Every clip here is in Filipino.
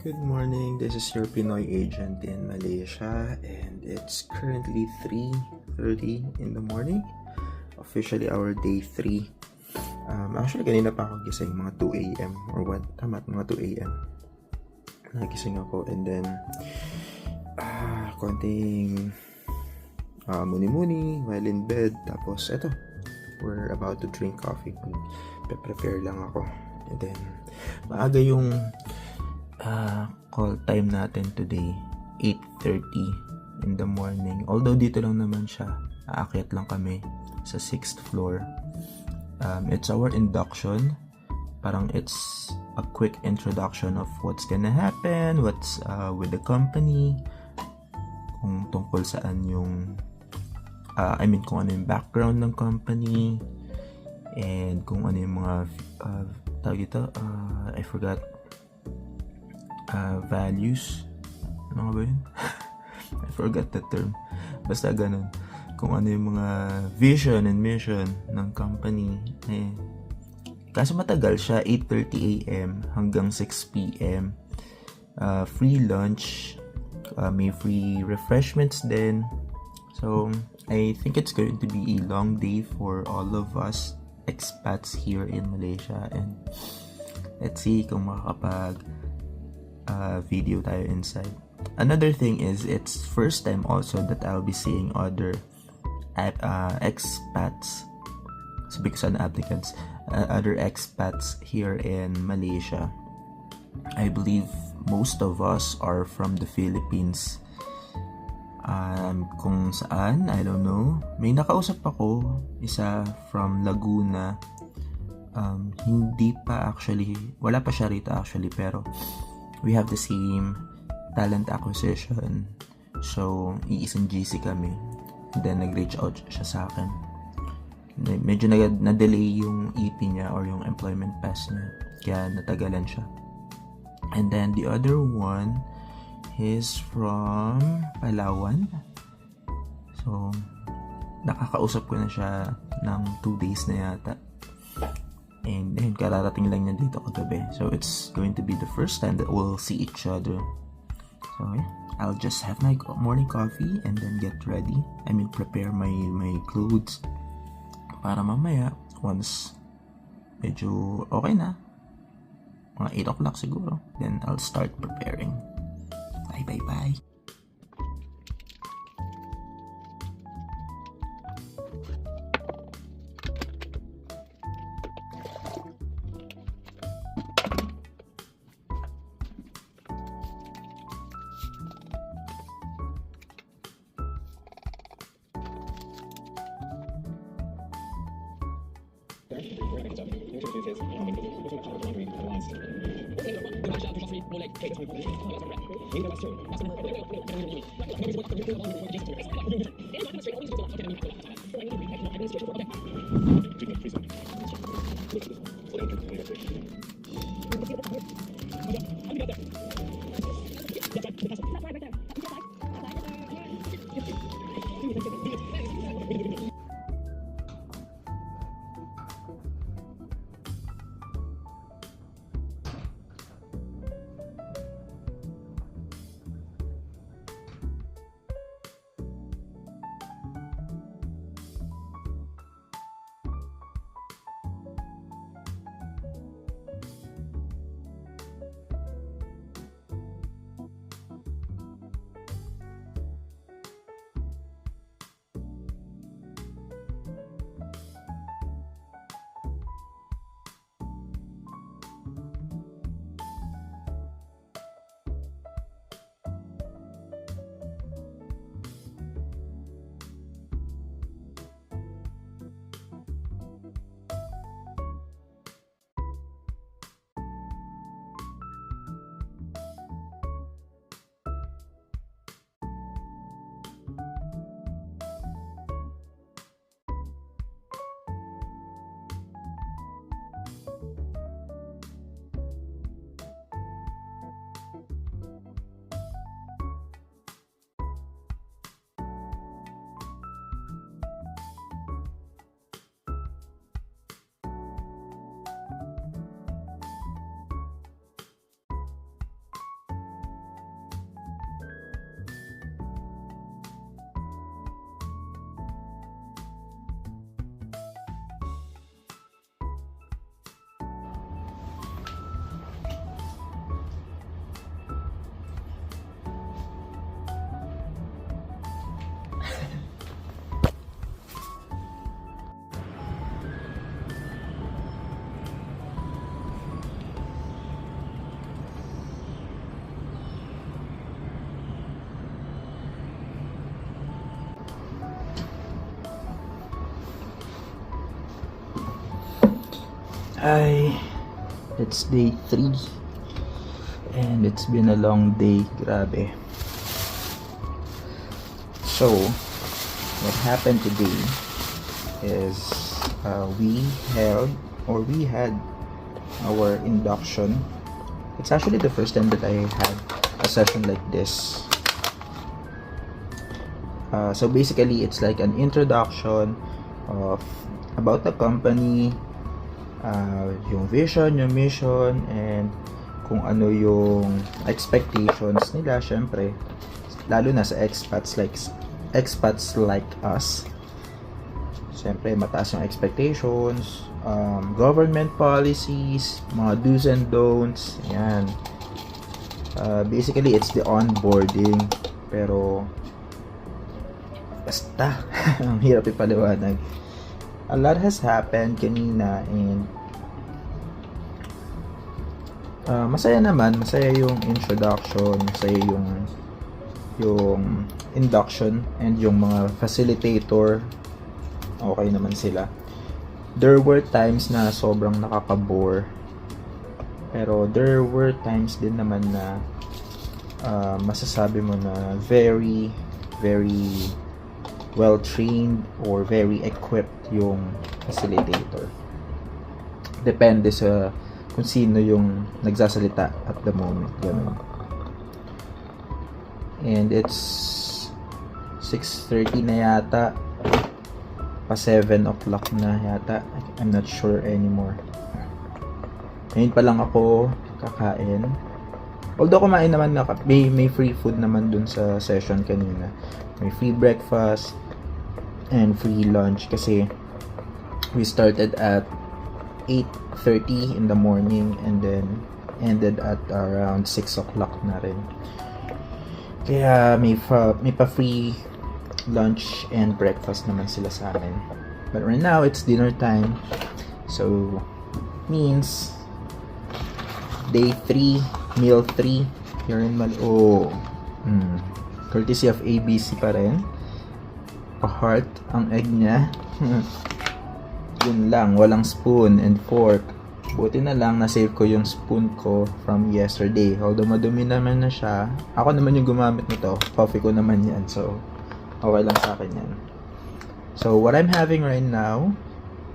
Good morning, this is your Pinoy agent in Malaysia and it's currently 3:30 in the morning. Officially our day 3. Actually kanina pa ako gising, mga 2 a.m. or what? Tama, mga 2 a.m. Nagising ako and then konting muni-muni while in bed. Tapos eto, we're about to drink coffee. Prepare lang ako. And then maaga yung call time natin today, 8:30 in the morning. Although dito lang naman siya, aakyat lang kami sa 6th floor. It's our induction. Parang it's a quick introduction of what's gonna happen, what's with the company, kung tungkol saan yung kung ano yung background ng company, and kung ano yung mga tawag ito, I forgot, values, ano nga ba yun? I forgot the term, basta ganun, kung ano yung mga vision and mission ng company. Kaso matagal siya, 8:30 a.m. hanggang 6 p.m. Free lunch, may free refreshments din. So I think it's going to be a long day for all of us expats here in Malaysia, and let's see kung makakapag video tayo inside. Another thing is, it's first time also that I'll be seeing other expats, sabi ko sana applicants, other expats here in Malaysia. I believe most of us are from the Philippines. Kung saan, I don't know. May nakausap ako, isa from Laguna. Hindi pa actually, wala pa siya rito actually, pero we have the same talent acquisition. So, iisang GC kami. And then, nag-reach out siya sa akin. Medyo na-delay yung EP niya or yung employment pass niya. Kaya natagalan siya. And then, the other one is from Palawan. So, nakakausap ko na siya ng 2 days na yata. And then, kararating lang niya dito kagabi. So, it's going to be the first time that we'll see each other. So, yeah. I'll just have my morning coffee and then get ready. Prepare my clothes. Para mamaya, once medyo okay na, mga 8 o'clock siguro, then I'll start preparing. Bye. Ay, it's day 3 and it's been a long day, grabe. So, what happened today is we had our induction. It's actually the first time that I had a session like this. So basically, it's like an introduction of about the company, yung vision, yung mission, and kung ano yung expectations nila, syempre, lalo na sa expats like us. Syempre, mataas yung expectations, government policies, mga do's and don'ts, yan. Basically, it's the onboarding, pero basta, ang hirap ipaliwanag. A lot has happened kanina and masaya naman, masaya yung introduction, masaya yung induction and yung mga facilitator, okay naman sila. There were times na sobrang nakaka-bore, pero there were times din naman na masasabi mo na very well trained or very equipped yung facilitator. Depende sa kung sino yung nagsasalita at the moment, ganun. And it's 6:30 na yata, pa 7 o'clock na yata, I'm not sure anymore. Ngayon pa lang ako kakain. Although kumain naman na, may free food naman dun sa session kanina. May free breakfast and free lunch kasi we started at 8:30 in the morning and then ended at around 6 o'clock na rin. Kaya may pa free lunch and breakfast naman sila sa amin. But right now it's dinner time. So means day 3, meal 3 here in courtesy of ABC pa rin. Pa-heart ang egg niya. Yun lang, walang spoon and fork. Buti na lang na-save ko yung spoon ko from yesterday. Although madumi naman na siya, ako naman yung gumamit nito. Coffee ko naman yan, so okay lang sa akin yan. So what I'm having right now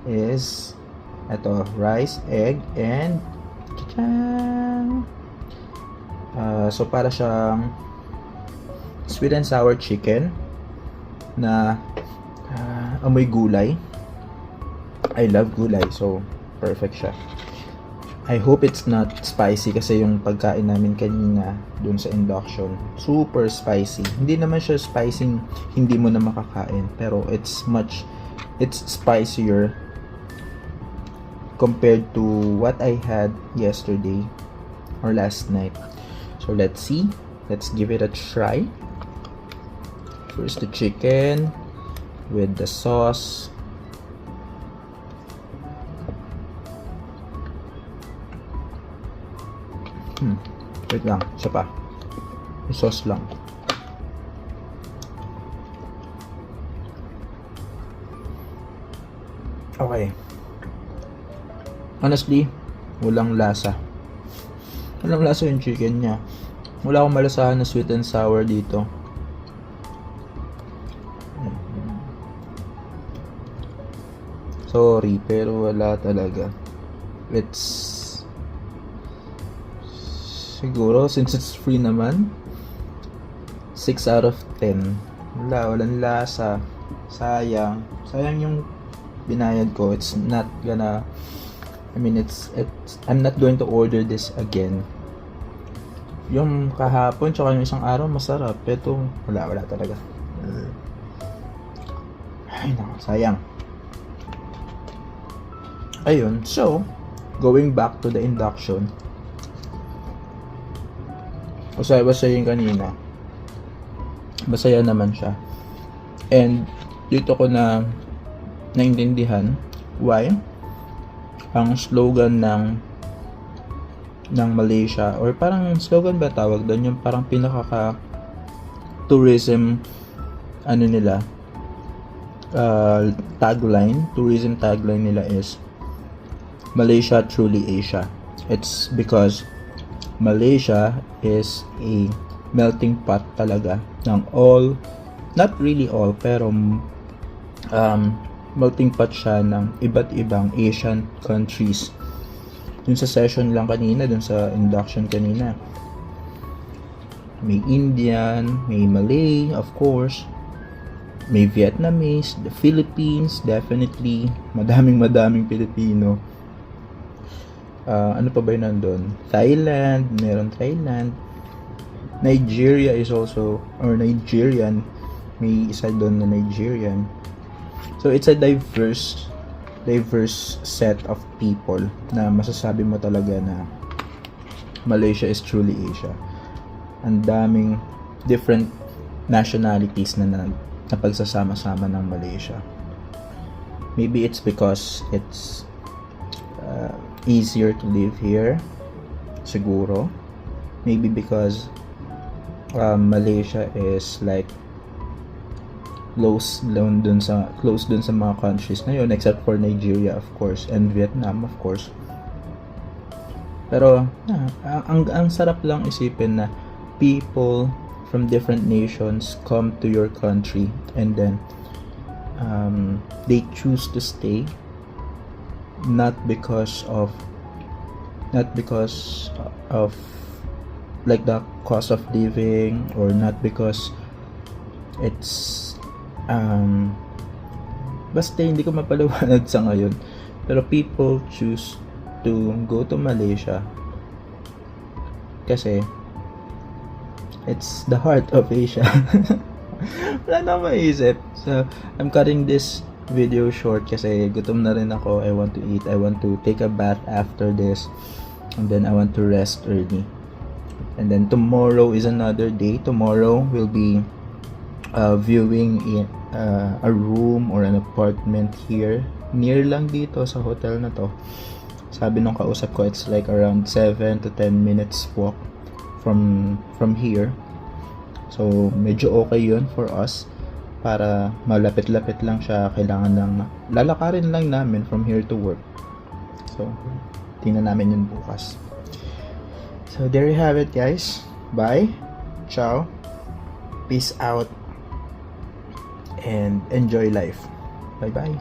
is rice, egg, and so para siyang sweet and sour chicken na amoy gulay. I love gulay, so perfect siya. I hope it's not spicy kasi yung pagkain namin kanina dun sa induction, super spicy. Hindi naman siya spicy, hindi mo na makakain, pero it's spicier compared to what I had yesterday or last night. So let's see. Let's give it a try. First the chicken with the sauce. Wait lang, isa pa. Yung sauce lang. Okay. Honestly, walang lasa. Walang lasa yung chicken niya. Wala akong malasahan na sweet and sour dito. Sorry, pero wala talaga. It's siguro, since it's free naman, 6 out of 10. Walang lasa. Sayang yung binayad ko. It's not gonna, I'm not going to order this again. Yung kahapon tsaka yung isang araw masarap, pero wala talaga. Ay naku, sayang. Ayun, so going back to the induction, as I was saying kanina, masaya naman siya. And dito ko na naintindihan why ang slogan ng Malaysia, or parang slogan ba tawag doon, yung parang pinaka tourism tourism tagline nila is Malaysia truly Asia. It's because Malaysia is a melting pot talaga ng all, not really all, pero melting pot siya ng iba't ibang Asian countries. Dun sa session lang kanina, dun sa induction kanina, may Indian, may Malay, of course, may Vietnamese, the Philippines, definitely, madaming Pilipino. Ano pa ba yun nandun? Thailand, meron Thailand. Nigeria is also, or Nigerian, may isa doon na Nigerian. So it's a diverse set of people na masasabi mo talaga na Malaysia is truly Asia. Ang daming different nationalities na pagsasama-sama ng Malaysia. Maybe it's because it's easier to live here, siguro. Maybe because Malaysia is like close dun sa mga countries na yun, except for Nigeria, of course, and Vietnam, of course. Pero ang sarap lang isipin na people from different nations come to your country and then they choose to stay not because of like the cost of living, or not because it's basta hindi ko mapaliwanag sa ngayon, pero people choose to go to Malaysia kasi it's the heart of Asia. Wala na maisip. So I'm cutting this video short kasi gutom na rin ako. I want to eat. I want to take a bath after this, and then I want to rest early. And then tomorrow is another day. Tomorrow we'll be viewing a room or an apartment here. Near lang dito sa hotel na to. Sabi nung kausap ko, it's like around 7 to 10 minutes walk from here. So medyo okay yun for us. Para malapit-lapit lang siya, kailangan lang lalakarin lang namin from here to work. So tingnan namin yun bukas. So there you have it, guys. Bye. Ciao. Peace out. And enjoy life. Bye-bye.